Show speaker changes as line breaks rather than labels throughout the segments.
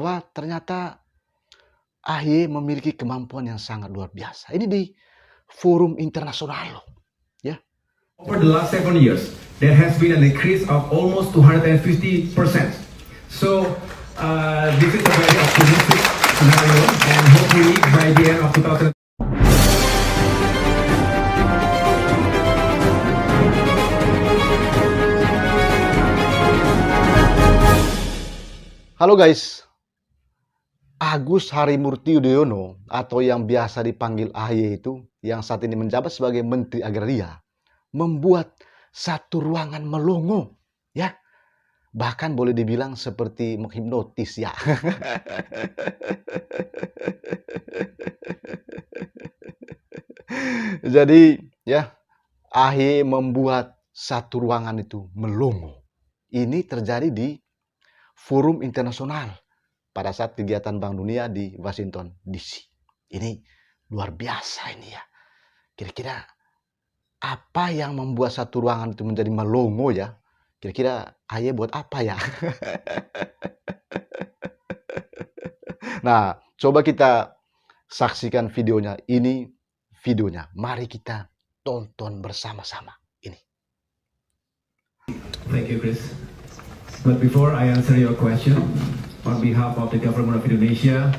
bahwa ternyata Ahy memiliki kemampuan yang sangat luar biasa. Ini di forum internasional loh, ya.
Over the last 7 years, there has been an increase of almost 250%. So this is a very optimistic scenario, and hopefully by the end of 2000.
Halo guys, Agus Harimurti Yudhoyono atau yang biasa dipanggil Ahy itu, yang saat ini menjabat sebagai Menteri Agraria, membuat satu ruangan melongo, ya. Bahkan boleh dibilang seperti menghipnotis ya. Jadi ya, Ahy membuat satu ruangan itu melongo. Ini terjadi di forum internasional pada saat kegiatan Bank Dunia di Washington DC. Ini luar biasa ini ya. Kira-kira apa yang membuat satu ruangan itu menjadi melongo ya? Kira-kira Ahy buat apa ya? Nah, coba kita saksikan videonya. Ini videonya. Mari kita tonton bersama-sama. Ini.
Thank you, Chris. But before I answer your question, on behalf of the government of Indonesia,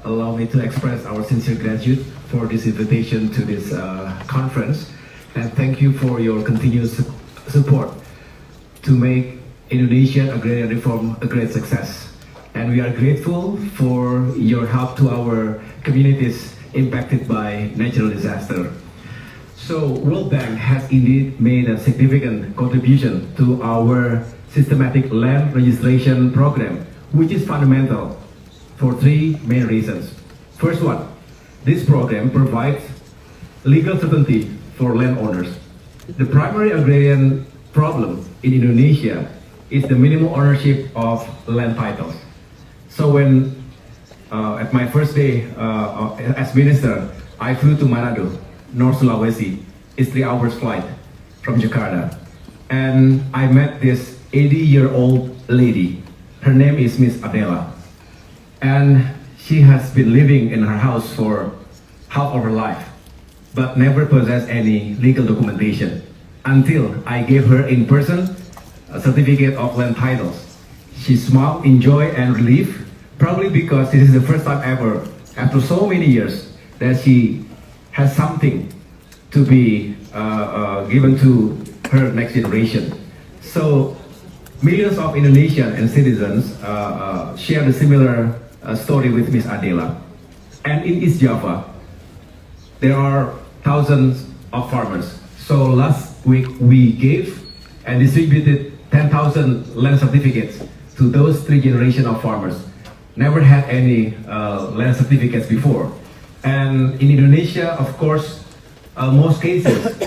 allow me to express our sincere gratitude for this invitation to this conference, and thank you for your continuous support to make Indonesian agrarian reform a great success. And we are grateful for your help to our communities impacted by natural disaster. So World Bank has indeed made a significant contribution to our systematic land registration program, which is fundamental for three main reasons. First one, this program provides legal certainty for landowners. The primary agrarian problem in Indonesia is the minimum ownership of land titles. So when at my first day as minister, I flew to Manado, North Sulawesi. It's 3 hours flight from Jakarta, and I met this 80-year-old lady. Her name is Miss Adela, and she has been living in her house for half of her life, but never possessed any legal documentation until I gave her in person a certificate of land titles. She smiled in joy and relief, probably because this is the first time ever, after so many years, that she has something to be given to her next generation. So millions of Indonesian and citizens share the similar story with Miss Adela. And in East Java, there are thousands of farmers. So last week we gave and distributed 10,000 land certificates to those three generations of farmers. Never had any land certificates before. And in Indonesia, of course, most cases,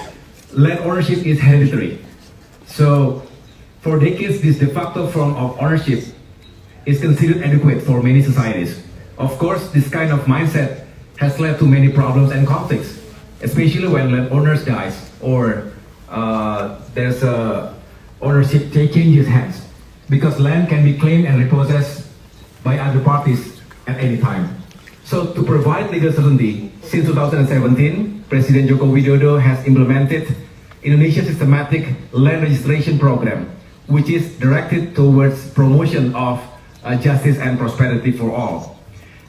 land ownership is hereditary. So for decades, this de facto form of ownership is considered adequate for many societies. Of course, this kind of mindset has led to many problems and conflicts, especially when landowners dies or there's a ownership changes hands, because land can be claimed and repossessed by other parties at any time. So to provide legal certainty, since 2017, President Joko Widodo has implemented Indonesia's systematic land registration program, which is directed towards promotion of justice and prosperity for all.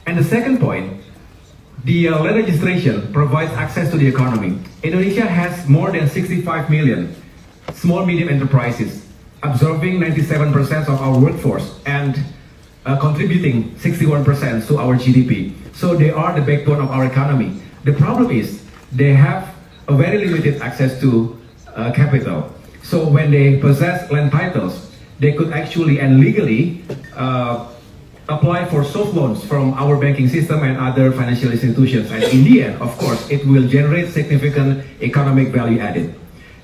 And the second point, the land registration provides access to the economy. Indonesia has more than 65 million small medium enterprises, absorbing 97% of our workforce and contributing 61% to our GDP. So they are the backbone of our economy. The problem is they have a very limited access to capital. So when they possess land titles, they could actually and legally apply for soft loans from our banking system and other financial institutions. And in the end, of course, it will generate significant economic value added.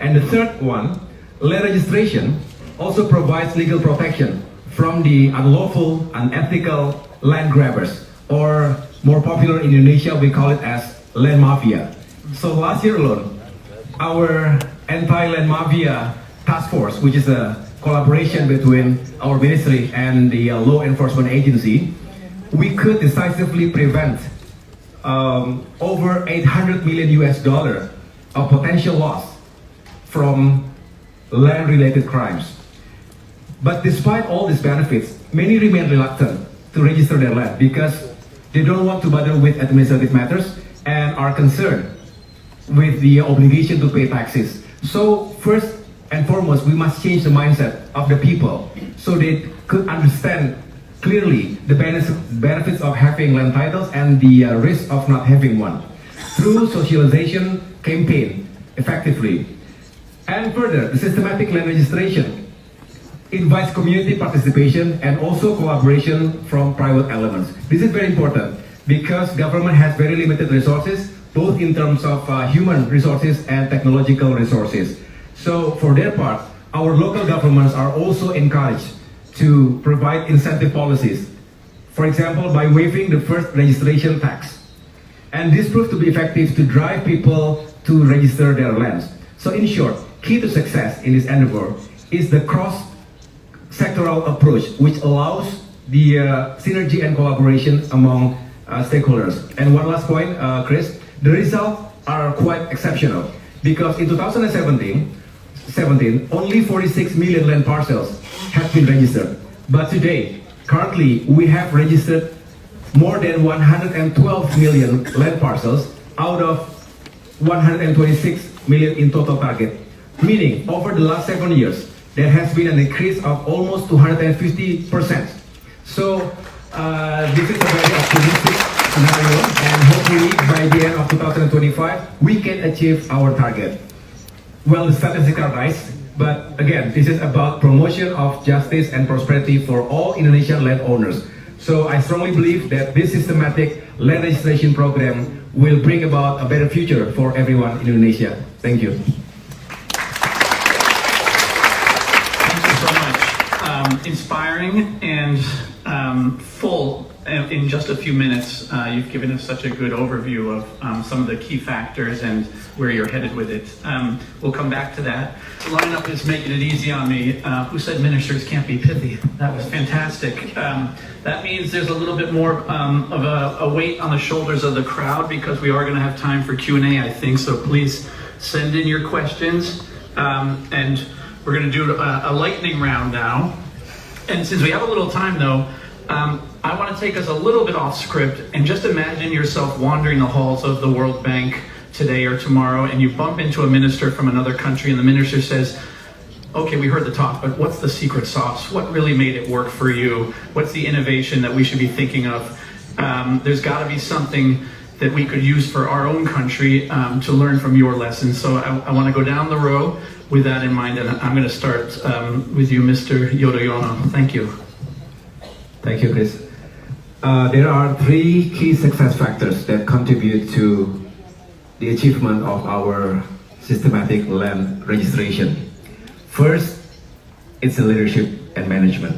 And the third one, land registration also provides legal protection from the unlawful, unethical land grabbers, or more popular in Indonesia, we call it as land mafia. So last year alone, our anti-land mafia task force, which is a collaboration between our ministry and the law enforcement agency, we could decisively prevent over 800 million US dollar of potential loss from land-related crimes. But despite all these benefits, many remain reluctant to register their land because they don't want to bother with administrative matters and are concerned with the obligation to pay taxes. So first and foremost, we must change the mindset of the people so they could understand clearly the benefits of having land titles and the risk of not having one through socialization campaign effectively. And further, the systematic land registration invites community participation and also collaboration from private elements. This is very important because government has very limited resources, both in terms of human resources and technological resources. So for their part, our local governments are also encouraged to provide incentive policies. For example, by waiving the first registration tax. And this proved to be effective to drive people to register their lands. So in short, key to success in this endeavor is the cross-sectoral approach, which allows the synergy and collaboration among stakeholders. And one last point, Chris, the results are quite exceptional because in 2017, only 46 million land parcels have been registered. But today, currently, we have registered more than 112 million land parcels out of 126 million in total target. Meaning, over the last 7 years, there has been an increase of almost 250%. So, this is a very optimistic scenario, and hopefully by the end of 2025, we can achieve our target. Well, the statistics are nice, but again, this is about promotion of justice and prosperity for all Indonesian landowners. So I strongly believe that this systematic land registration program will bring about a better future for everyone in Indonesia. Thank you.
Thank you so much. Inspiring and full. In just a few minutes, you've given us such a good overview of some of the key factors and where you're headed with it. We'll come back to that. The lineup is making it easy on me. Who said ministers can't be pithy? That was fantastic. That means there's a little bit more of a weight on the shoulders of the crowd because we are going to have time for Q&A, I think. So please send in your questions. And we're going to do a lightning round now. And since we have a little time, though, I want to take us a little bit off script and just imagine yourself wandering the halls of the World Bank today or tomorrow and you bump into a minister from another country and the minister says, okay, we heard the talk, but what's the secret sauce? What really made it work for you? What's the innovation that we should be thinking of? There's got to be something that we could use for our own country to learn from your lessons. So I want to go down the row with that in mind, and I'm going to start with you, Mr. Yudhoyono. Thank you.
Thank you, Chris. There are 3 key success factors that contribute to the achievement of our systematic land registration. First, it's the leadership and management.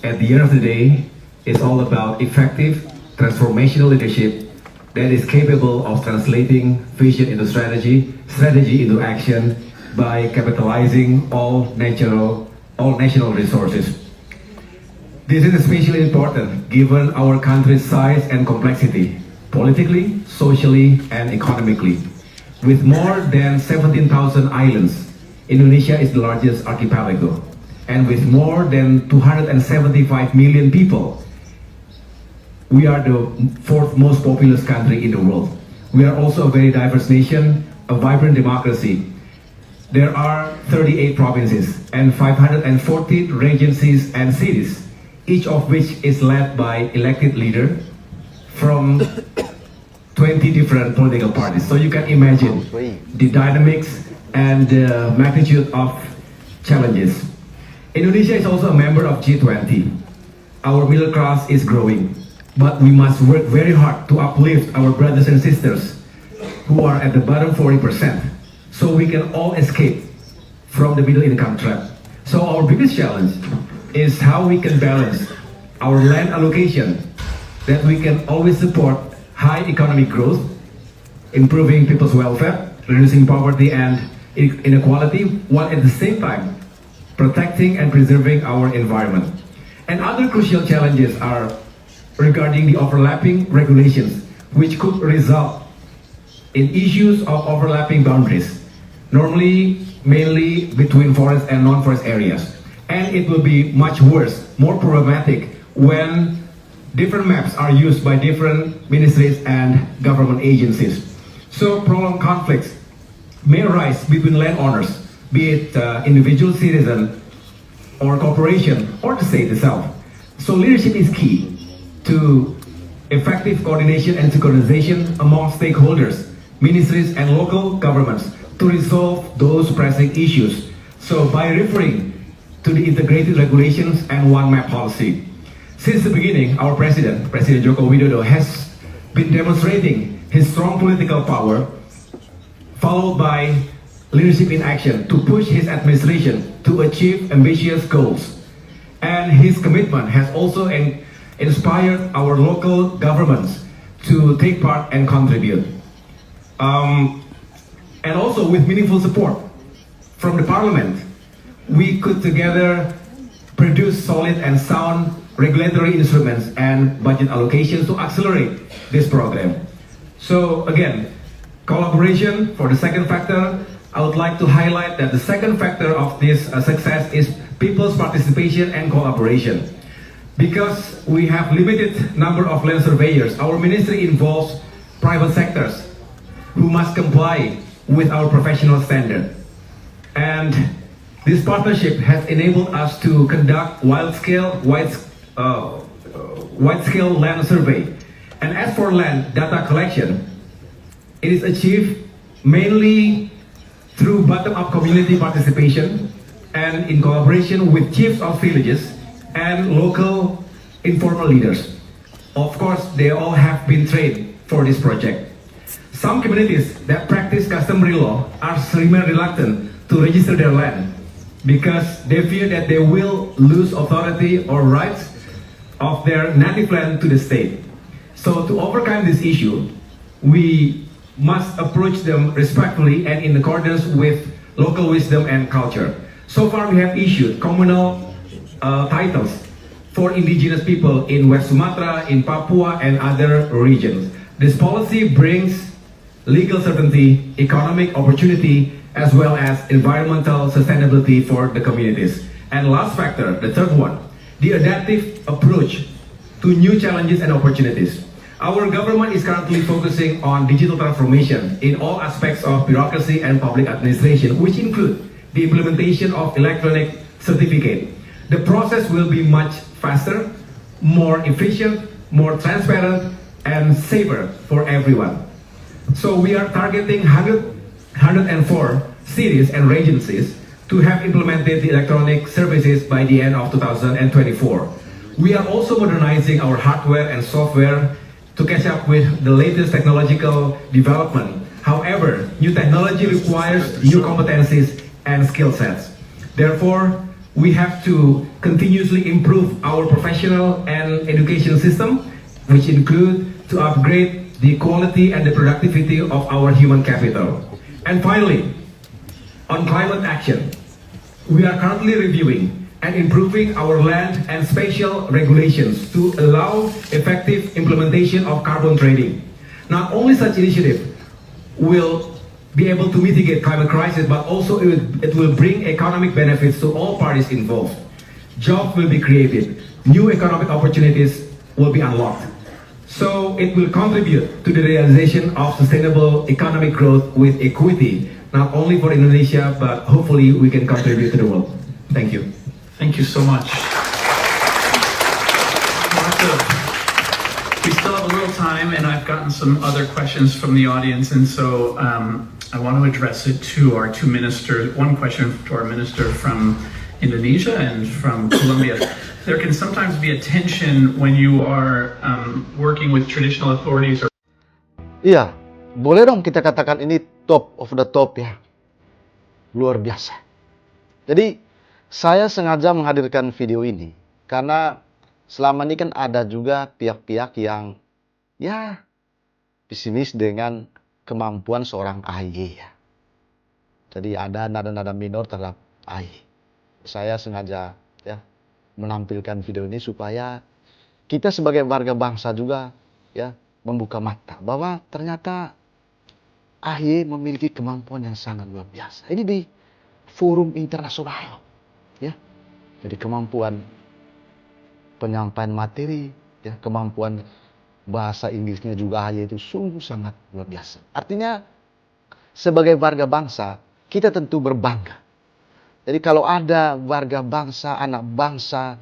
At the end of the day, it's all about effective transformational leadership that is capable of translating vision into strategy into action by capitalizing all national resources. This is especially important given our country's size and complexity, politically, socially, and economically. With more than 17,000 islands, Indonesia is the largest archipelago. And with more than 275 million people, we are the 4th most populous country in the world. We are also a very diverse nation, a vibrant democracy. There are 38 provinces and 514 regencies and cities, each of which is led by elected leaders from 20 different political parties. So you can imagine the dynamics and the magnitude of challenges. Indonesia is also a member of G20. Our middle class is growing, but we must work very hard to uplift our brothers and sisters who are at the bottom 40%, so we can all escape from the middle income trap. So our biggest challenge is how we can balance our land allocation, that we can always support high economic growth, improving people's welfare, reducing poverty and inequality, while at the same time protecting and preserving our environment. And other crucial challenges are regarding the overlapping regulations, which could result in issues of overlapping boundaries, normally mainly between forest and non-forest areas. And it will be much worse, more problematic when different maps are used by different ministries and government agencies. So prolonged conflicts may arise between landowners, be it individual citizen or corporation or the state itself. So leadership is key to effective coordination and synchronization among stakeholders, ministries and local governments to resolve those pressing issues. So by referring to the integrated regulations and one map policy. Since the beginning, our President Joko Widodo, has been demonstrating his strong political power, followed by leadership in action to push his administration to achieve ambitious goals. And his commitment has also inspired our local governments to take part and contribute. And also with meaningful support from the Parliament, we could together produce solid and sound regulatory instruments and budget allocations to accelerate this program. So again, collaboration for the second factor. I would like to highlight that the second factor of this success is people's participation and collaboration. Because we have limited number of land surveyors, our ministry involves private sectors who must comply with our professional standard. And this partnership has enabled us to conduct wide-scale land survey. And as for land data collection, it is achieved mainly through bottom-up community participation and in collaboration with chiefs of villages and local informal leaders. Of course, they all have been trained for this project. Some communities that practice customary law are remain reluctant to register their land because they fear that they will lose authority or rights of their native land to the state. So to overcome this issue, we must approach them respectfully and in accordance with local wisdom and culture. So far, we have issued communal titles for indigenous people in West Sumatra, in Papua, and other regions. This policy brings legal certainty, economic opportunity, as well as environmental sustainability for the communities. And last factor, the third one, the adaptive approach to new challenges and opportunities. Our government is currently focusing on digital transformation in all aspects of bureaucracy and public administration, which include the implementation of electronic certificate. The process will be much faster, more efficient, more transparent, and safer for everyone. So we are targeting 104 cities and regencies to have implemented the electronic services by the end of 2024. We are also modernizing our hardware and software to catch up with the latest technological development. However, new technology requires new competencies and skill sets. Therefore, we have to continuously improve our professional and education system, which include to upgrade the quality and the productivity of our human capital. And finally, on climate action, we are currently reviewing and improving our land and spatial regulations to allow effective implementation of carbon trading. Not only such initiative will be able to mitigate climate crisis, but also it will bring economic benefits to all parties involved. Jobs will be created, new economic opportunities will be unlocked. So it will contribute to the realization of sustainable economic growth with equity, not only for Indonesia, but hopefully we can contribute to the world. Thank you.
Thank you so much. We still have a little time, and I've gotten some other questions from the audience, and so I want to address it to our two ministers. One question to our minister from Indonesia and from Colombia. There can sometimes be a tension when you are working with traditional authorities.
Iya, boleh dong kita katakan ini top of the top ya. Luar biasa. Jadi, saya sengaja menghadirkan video ini karena selama ini kan ada juga pihak-pihak yang ya pesimis dengan kemampuan seorang AHY ya. Jadi ada nada-nada minor terhadap AHY. saya sengaja ya menampilkan video ini supaya kita sebagai warga bangsa juga ya membuka mata bahwa ternyata Ahy memiliki kemampuan yang sangat luar biasa. Ini di forum internasional ya. Jadi kemampuan penyampaian materi ya, kemampuan bahasa Inggrisnya juga Ahy itu sungguh sangat luar biasa. Artinya sebagai warga bangsa kita tentu berbangga. Jadi kalau ada warga bangsa, anak bangsa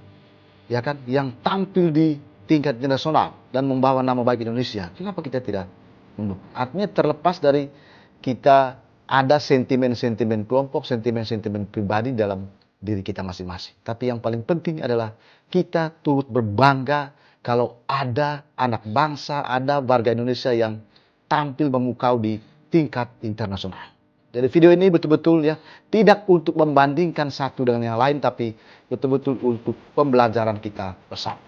ya kan yang tampil di tingkat internasional dan membawa nama baik Indonesia, kenapa kita tidak mendukung? Artinya terlepas dari kita ada sentimen-sentimen kelompok, sentimen-sentimen pribadi dalam diri kita masing-masing. Tapi yang paling penting adalah kita turut berbangga kalau ada anak bangsa, ada warga Indonesia yang tampil memukau di tingkat internasional. Jadi video ini betul-betul ya tidak untuk membandingkan satu dengan yang lain, tapi betul-betul untuk pembelajaran kita bersama.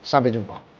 Sampai jumpa.